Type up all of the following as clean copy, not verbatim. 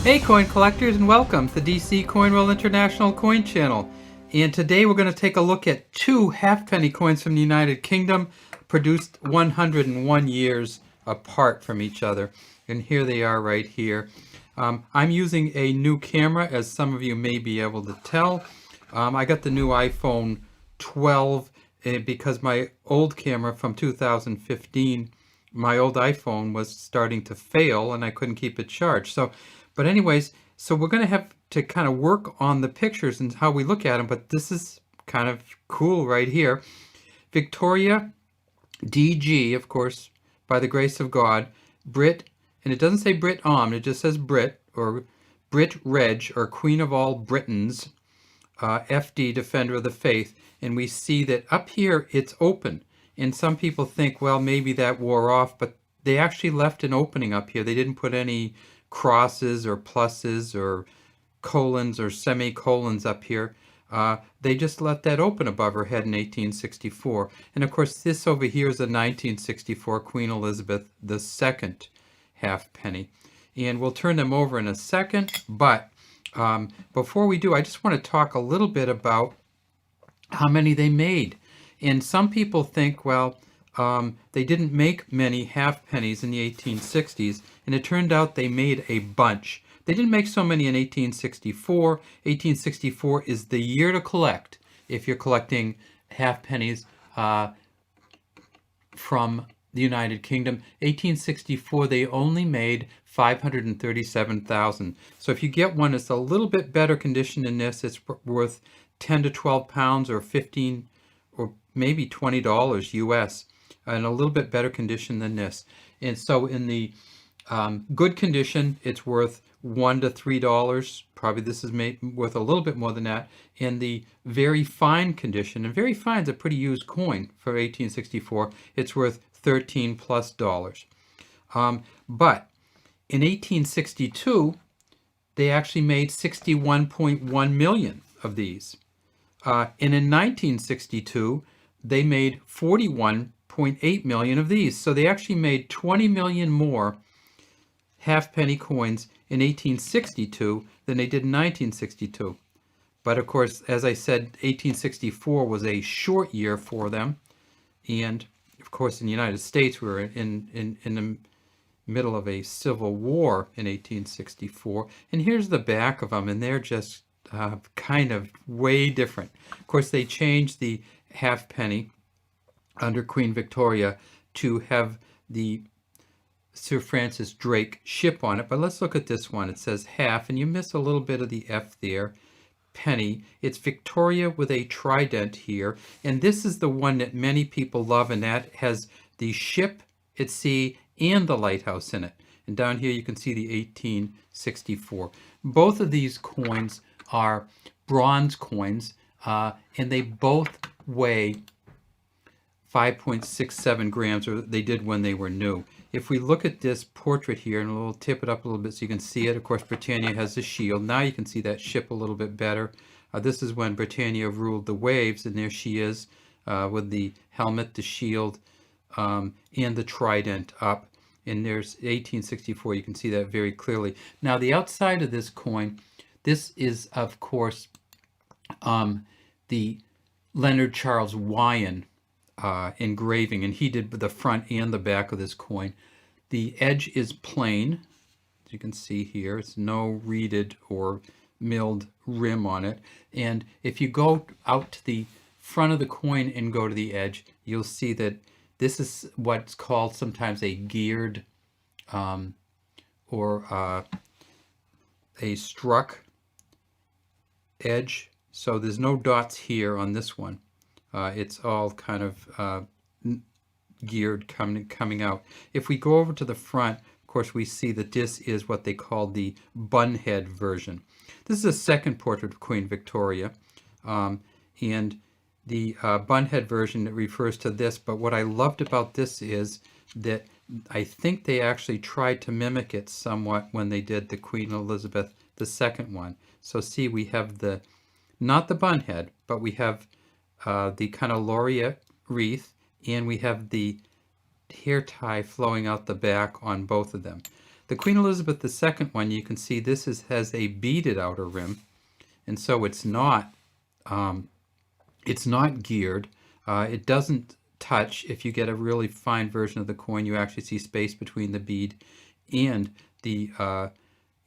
Hey coin collectors, and welcome to DC Coinroll International Coin Channel. And today we're going to take a look at two halfpenny coins from the United Kingdom, produced 101 years apart from each other. And here they are right here. I'm using a new camera, as some of you may be able to tell. I got the new iPhone 12 because my old camera from 2015, my old iPhone was starting to fail and I couldn't keep it charged. But anyways, so we're going to have to kind of work on the pictures and how we look at them, but this is kind of cool right here. Victoria DG, of course, by the grace of God, Brit, and it doesn't say Brit Om, it just says Brit, or Brit Reg, or Queen of all Britons, FD, Defender of the Faith, and we see that up here it's open. And some people think, well, maybe that wore off, but they actually left an opening up here. They didn't put any crosses or pluses or colons or semicolons up here. They just let that open above her head in 1864. And of course, this over here is a 1964 Queen Elizabeth II halfpenny. And we'll turn them over in a second, but before we do, I just want to talk a little bit about how many they made. And some people think, well, they didn't make many halfpennies in the 1860s, and it turned out they made a bunch. They didn't make so many in 1864. 1864 is the year to collect if you're collecting halfpennies from the United Kingdom. 1864, they only made 537,000. So if you get one that's a little bit better condition than this, it's worth 10 to 12 pounds or 15 or maybe $20 US, and a little bit better condition than this. And so in the good condition, it's worth $1 to $3. Probably this is worth a little bit more than that. In the very fine condition, and very fine is a pretty used coin for 1864, it's worth $13 plus. But in 1862, they actually made 61.1 million of these. And in 1962, they made 41.8 million of these. So they actually made 20 million more halfpenny coins in 1862 than they did in 1962. But of course, as I said, 1864 was a short year for them. And of course, in the United States, we were in the middle of a civil war in 1864. And here's the back of them, and they're just kind of way different. Of course, they changed the halfpenny under Queen Victoria to have the Sir Francis Drake ship on it. But let's look at this one. It says half, and you miss a little bit of the F there. Penny. It's Victoria with a trident here. And this is the one that many people love, and that has the ship at sea and the lighthouse in it. And down here you can see the 1864. Both of these coins are bronze coins, and they both weigh 5.67 grams, or they did when they were new. If we look at this portrait here, and we'll tip it up a little bit so you can see it. Of course, Britannia has the shield. Now you can see that ship a little bit better. This is when Britannia ruled the waves, and there she is with the helmet, the shield, and the trident up. And there's 1864. You can see that very clearly. Now, the outside of this coin, this is, of course, the Leonard Charles Wyon engraving, and he did the front and the back of this coin. The edge is plain, as you can see here. It's no reeded or milled rim on it. And if you go out to the front of the coin and go to the edge, you'll see that this is what's called sometimes a geared or a struck edge. So there's no dots here on this one. It's all kind of geared coming out. If we go over to the front, of course, we see that this is what they call the bunhead version. This is a second portrait of Queen Victoria, and the bunhead version that refers to this. But what I loved about this is that I think they actually tried to mimic it somewhat when they did the Queen Elizabeth II one. So see, we have not the bunhead, but we have the kind of laureate wreath, and we have the hair tie flowing out the back on both of them. The Queen Elizabeth II one, you can see this has a beaded outer rim, and so it's not geared. It doesn't touch. If you get a really fine version of the coin, you actually see space between the bead and the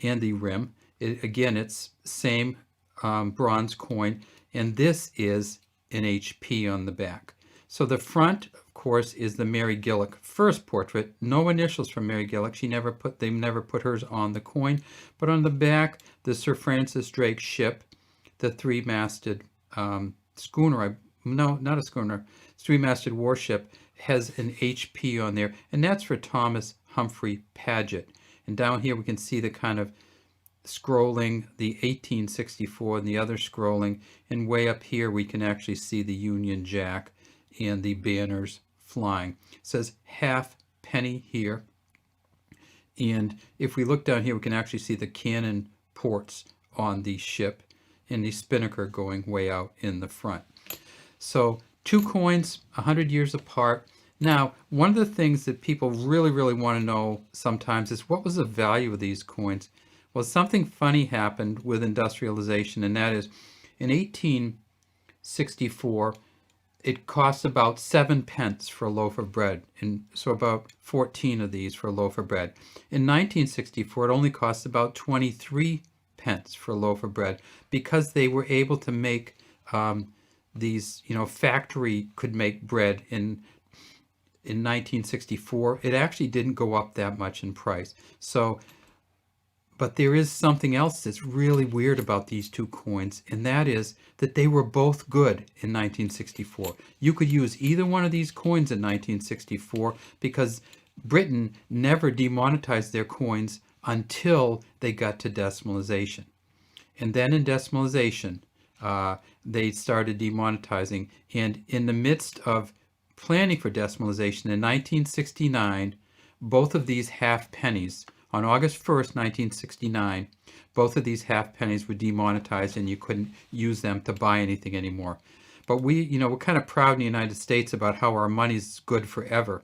rim. Again, it's same bronze coin, and this is an HP on the back. So the front, of course, is the Mary Gillick first portrait. No initials from Mary Gillick. They never put hers on the coin. But on the back, the Sir Francis Drake ship, the three-masted schooner. No, not a schooner. Three-masted warship has an HP on there, and that's for Thomas Humphrey Paget. And down here we can see the kind of scrolling, the 1864 and the other scrolling, and way up here we can actually see the Union Jack and the banners flying. It says halfpenny here, and if we look down here we can actually see the cannon ports on the ship and the spinnaker going way out in the front. So two coins 100 years apart. Now, one of the things that people really want to know sometimes is, what was the value of these coins? Well, something funny happened with industrialization, and that is in 1864 it cost about 7 pence for a loaf of bread, and so about 14 of these for a loaf of bread. In 1964 it only cost about 23 pence for a loaf of bread, because they were able to make these, factory could make bread in 1964. It actually didn't go up that much in price. So, but there is something else that's really weird about these two coins, and that is that they were both good in 1964. You could use either one of these coins in 1964 because Britain never demonetized their coins until they got to decimalization. And then in decimalization, they started demonetizing. And in the midst of planning for decimalization in 1969, both of these half pennies, on August 1st, 1969, both of these half pennies were demonetized, and you couldn't use them to buy anything anymore. But we're kind of proud in the United States about how our money's good forever.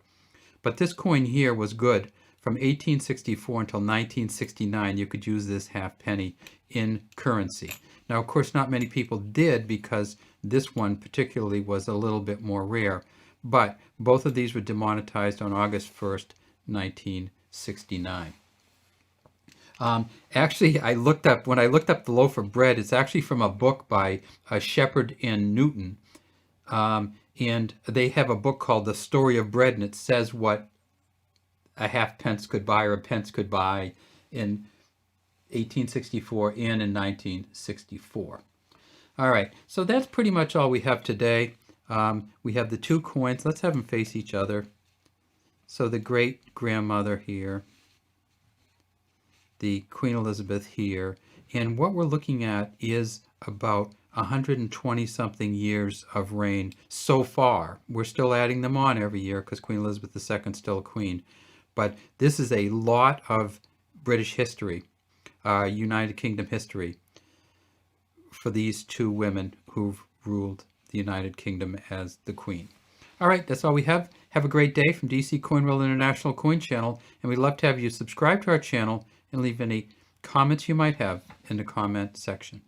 But this coin here was good from 1864 until 1969. You could use this half penny in currency. Now, of course, not many people did, because this one particularly was a little bit more rare. But both of these were demonetized on August 1st, 1969. Actually, when I looked up the loaf of bread, it's actually from a book by Shepherd and Newton. And they have a book called The Story of Bread, and it says what a half pence could buy, or a pence could buy, in 1864 and in 1964. All right, so that's pretty much all we have today. We have the two coins. Let's have them face each other. So the great grandmother here, the Queen Elizabeth here, and what we're looking at is about 120 something years of reign so far. We're still adding them on every year because Queen Elizabeth II is still a queen. But this is a lot of British history, United Kingdom history, for these two women who've ruled the United Kingdom as the Queen. All right, that's all we have. Have a great day from DC Coinroll International Coin Channel, and we'd love to have you subscribe to our channel and leave any comments you might have in the comment section.